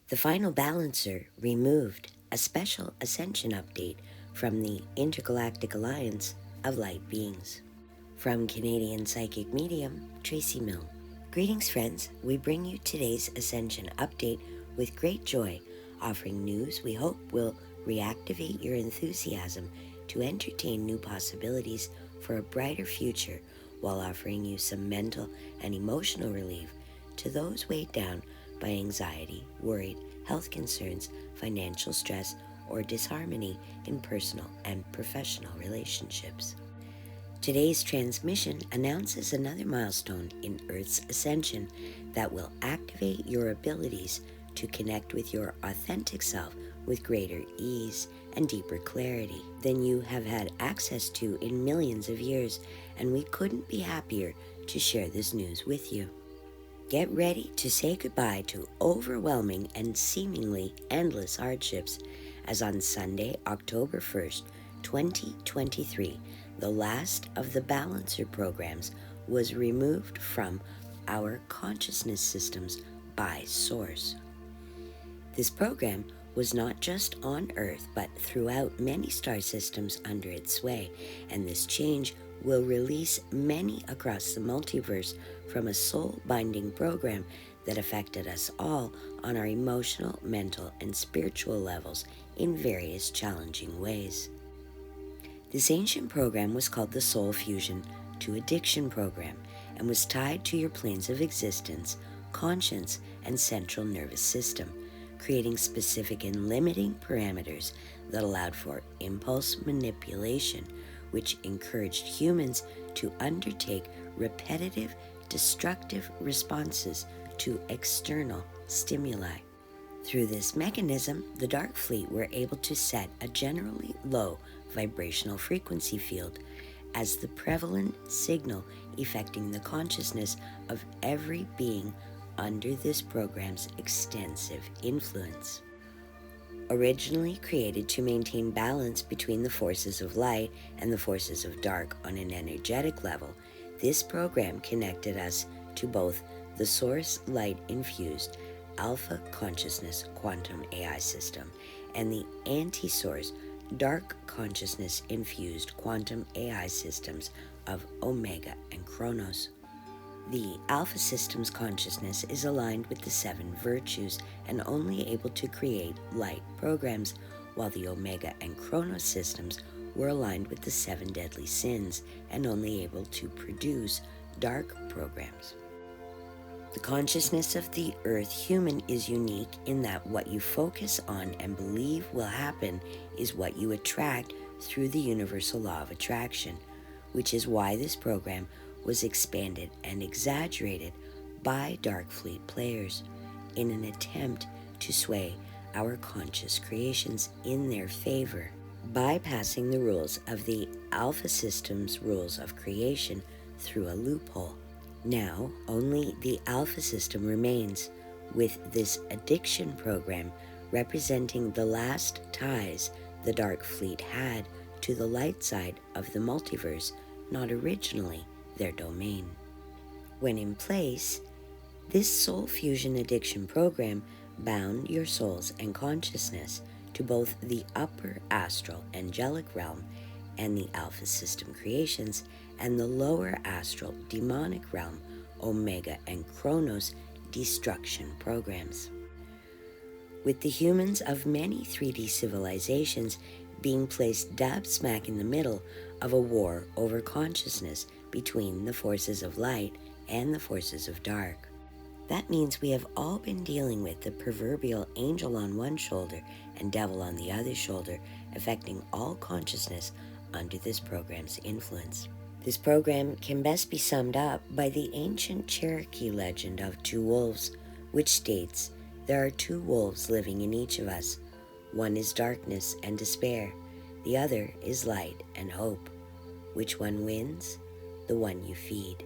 The final balancer removed a special Ascension update from the Intergalactic Alliance of Light Beings. From Canadian psychic medium, Tracey Milne. Greetings, friends. We bring you today's Ascension update with great joy, offering news we hope will reactivate your enthusiasm to entertain new possibilities for a brighter future, while offering you some mental and emotional relief to those weighed down by anxiety, worried, health concerns, financial stress, or disharmony in personal and professional relationships. Today's transmission announces another milestone in Earth's ascension that will activate your abilities to connect with your authentic self with greater ease and deeper clarity than you have had access to in millions of years, and we couldn't be happier to share this news with you. Get ready to say goodbye to overwhelming and seemingly endless hardships, as on Sunday, October 1st, 2023, the last of the balancer programs was removed from our consciousness systems by Source. This program was not just on Earth, but throughout many star systems under its sway, and this change will release many across the multiverse from a soul-binding program that affected us all on our emotional, mental, and spiritual levels in various challenging ways. This ancient program was called the Soul Fusion to Addiction Program and was tied to your planes of existence, conscience, and central nervous system, creating specific and limiting parameters that allowed for impulse manipulation, which encouraged humans to undertake repetitive, destructive responses to external stimuli. Through this mechanism, the Dark Fleet were able to set a generally low vibrational frequency field as the prevalent signal affecting the consciousness of every being under this program's extensive influence. Originally created to maintain balance between the forces of light and the forces of dark on an energetic level, this program connected us to both the Source light-infused Alpha Consciousness Quantum AI system and the anti-Source Dark Consciousness-infused Quantum AI systems of Omega and Chronos. The Alpha System's consciousness is aligned with the 7 virtues and only able to create light programs, while the Omega and Chronos systems were aligned with the 7 deadly sins and only able to produce dark programs. The consciousness of the Earth human is unique in that what you focus on and believe will happen is what you attract through the universal law of attraction, which is why this program was expanded and exaggerated by Dark Fleet players in an attempt to sway our conscious creations in their favor, bypassing the rules of the Alpha System's rules of creation through a loophole. Now, only the Alpha System remains, with this addiction program representing the last ties the Dark Fleet had to the light side of the multiverse, not originally their domain. When in place, this Soul Fusion Addiction program bound your souls and consciousness to both the upper astral angelic realm and the Alpha System creations and the lower astral demonic realm, Omega and Chronos destruction programs. With the humans of many 3D civilizations being placed dab smack in the middle of a war over consciousness between the forces of light and the forces of dark. That means we have all been dealing with the proverbial angel on one shoulder and devil on the other shoulder, affecting all consciousness under this program's influence. This program can best be summed up by the ancient Cherokee legend of 2 wolves, which states there are 2 wolves living in each of us. One is darkness and despair, the other is light and hope. Which one wins? The one you feed.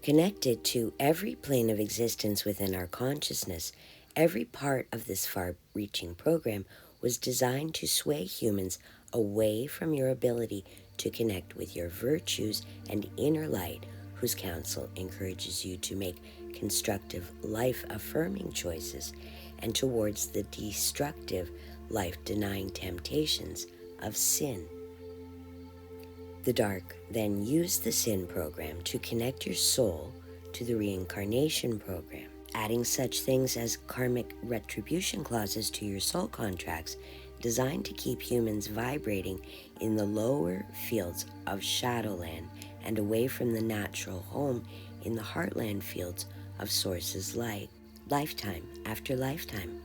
Connected to every plane of existence within our consciousness, every part of this far-reaching program was designed to sway humans away from your ability to connect with your virtues and inner light, whose counsel encourages you to make constructive, life-affirming choices and towards the destructive, life-denying temptations of sin. The dark then used the sin program to connect your soul to the reincarnation program, adding such things as karmic retribution clauses to your soul contracts designed to keep humans vibrating in the lower fields of Shadowland and away from the natural home in the heartland fields of Source's light, lifetime after lifetime.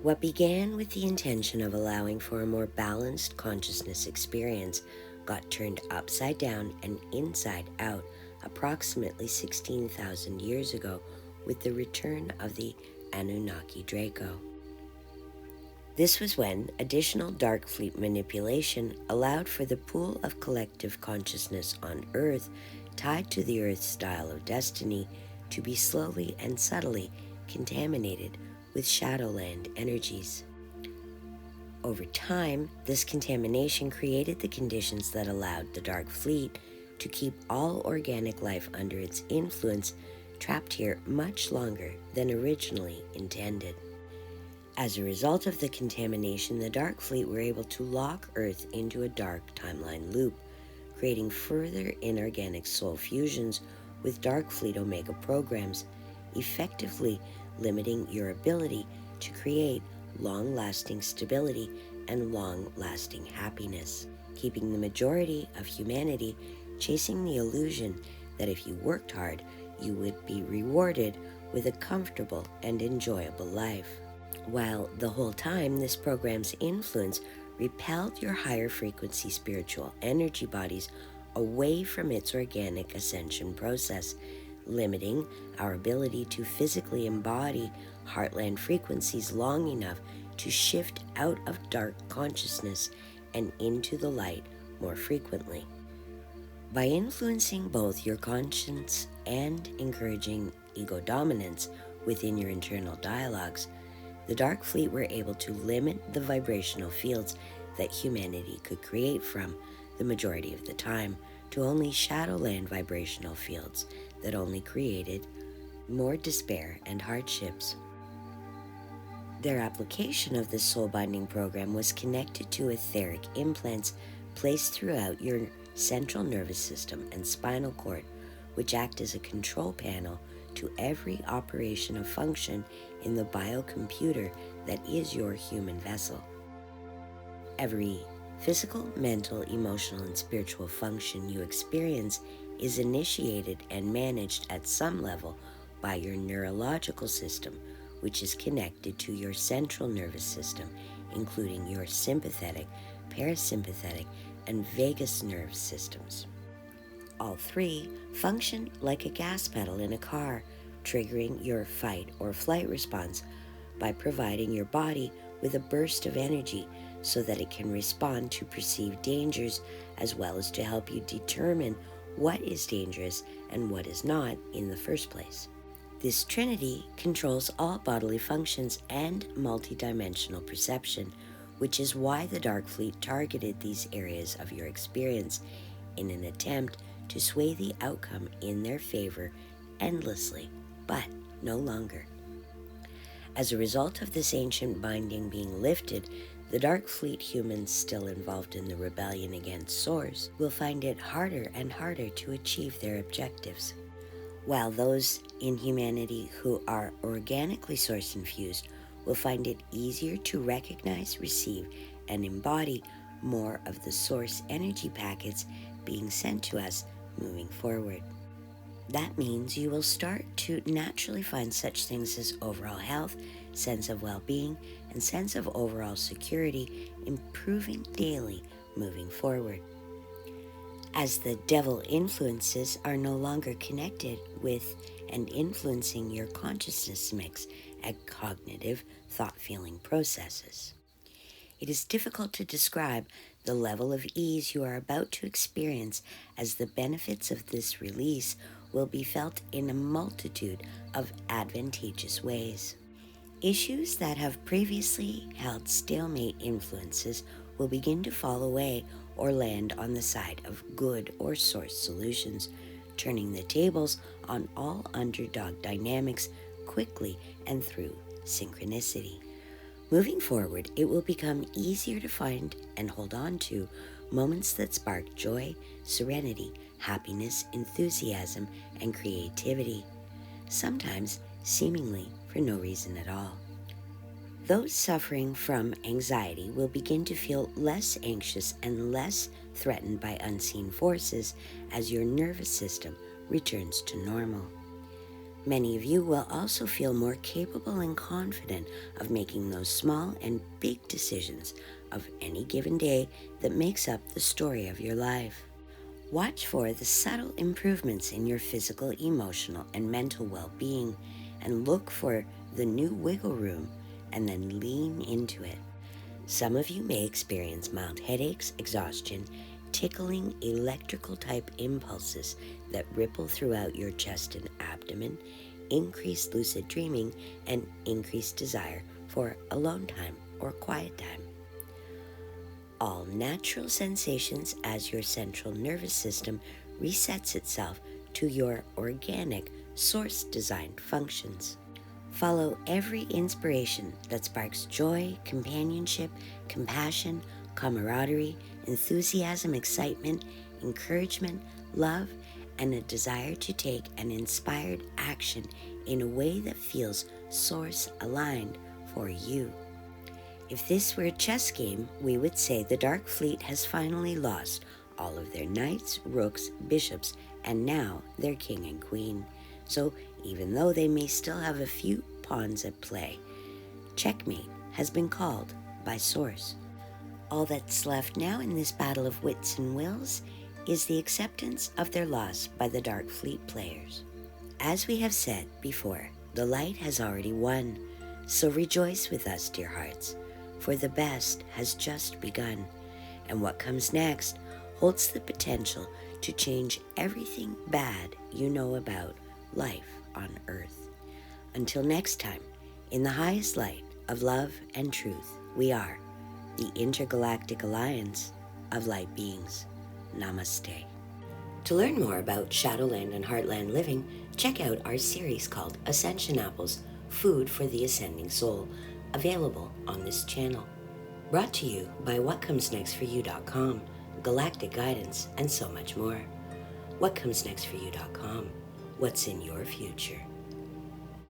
What began with the intention of allowing for a more balanced consciousness experience got turned upside down and inside out approximately 16,000 years ago with the return of the Anunnaki Draco. This was when additional Dark Fleet manipulation allowed for the pool of collective consciousness on Earth tied to the Earth's dial of destiny to be slowly and subtly contaminated with Shadowland energies. Over time, this contamination created the conditions that allowed the Dark Fleet to keep all organic life under its influence trapped here much longer than originally intended. As a result of the contamination, the Dark Fleet were able to lock Earth into a dark timeline loop, creating further inorganic soul fusions with Dark Fleet Omega programs, effectively limiting your ability to create long-lasting stability and long-lasting happiness, keeping the majority of humanity chasing the illusion that if you worked hard, you would be rewarded with a comfortable and enjoyable life. While the whole time this program's influence repelled your higher frequency spiritual energy bodies away from its organic ascension process, limiting our ability to physically embody heartland frequencies long enough to shift out of dark consciousness and into the light more frequently. By influencing both your conscience and encouraging ego dominance within your internal dialogues, the Dark Fleet were able to limit the vibrational fields that humanity could create from, the majority of the time, to only Shadowland vibrational fields that only created more despair and hardships. Their application of this soul binding program was connected to etheric implants placed throughout your central nervous system and spinal cord, which act as a control panel to every operational function in the biocomputer that is your human vessel. Every physical, mental, emotional, and spiritual function you experience is initiated and managed at some level by your neurological system, which is connected to your central nervous system, including your sympathetic, parasympathetic, and vagus nerve systems. All three function like a gas pedal in a car, triggering your fight or flight response by providing your body with a burst of energy so that it can respond to perceived dangers, as well as to help you determine what is dangerous and what is not in the first place. This trinity controls all bodily functions and multidimensional perception, which is why the Dark Fleet targeted these areas of your experience in an attempt to sway the outcome in their favor endlessly, but no longer. As a result of this ancient binding being lifted, the Dark Fleet humans still involved in the rebellion against Source will find it harder and harder to achieve their objectives, while those in humanity who are organically Source infused will find it easier to recognize, receive, and embody more of the Source energy packets being sent to us moving forward. That means you will start to naturally find such things as overall health, sense of well-being, and sense of overall security improving daily moving forward. As the devil influences are no longer connected with and influencing your consciousness mix and cognitive thought-feeling processes. It is difficult to describe the level of ease you are about to experience, as the benefits of this release will be felt in a multitude of advantageous ways. Issues that have previously held stalemate influences will begin to fall away or land on the side of good or Source solutions turning the tables on all underdog dynamics quickly and through synchronicity. Moving forward, it will become easier to find and hold on to moments that spark joy, serenity, happiness, enthusiasm, and creativity, sometimes seemingly for no reason at all. Those suffering from anxiety will begin to feel less anxious and less threatened by unseen forces as your nervous system returns to normal. Many of you will also feel more capable and confident of making those small and big decisions of any given day that makes up the story of your life. Watch for the subtle improvements in your physical, emotional, and mental well-being, and look for the new wiggle room and then lean into it. Some of you may experience mild headaches, exhaustion, tickling electrical type impulses that ripple throughout your chest and abdomen, increased lucid dreaming, and increased desire for alone time or quiet time. All natural sensations as your central nervous system resets itself to your organic, source-designed functions. Follow every inspiration that sparks joy, companionship, compassion, camaraderie, enthusiasm, excitement, encouragement, love, and a desire to take an inspired action in a way that feels source-aligned for you. If this were a chess game, we would say the Dark Fleet has finally lost all of their knights, rooks, bishops, and now their king and queen. So even though they may still have a few pawns at play, checkmate has been called by Source. All that's left now in this battle of wits and wills is the acceptance of their loss by the Dark Fleet players. As we have said before, the light has already won, so rejoice with us, dear hearts, for the best has just begun, and what comes next holds the potential to change everything bad you know about life on Earth. Until next time, in the highest light of love and truth, we are the Intergalactic Alliance of Light Beings. Namaste. To learn more about Shadowland and Heartland living, check out our series called Ascension Apples, Food for the Ascending Soul, available on this channel. Brought to you by WhatComesNextForYou.com, Galactic Guidance, and so much more. WhatComesNextForYou.com. What's in your future?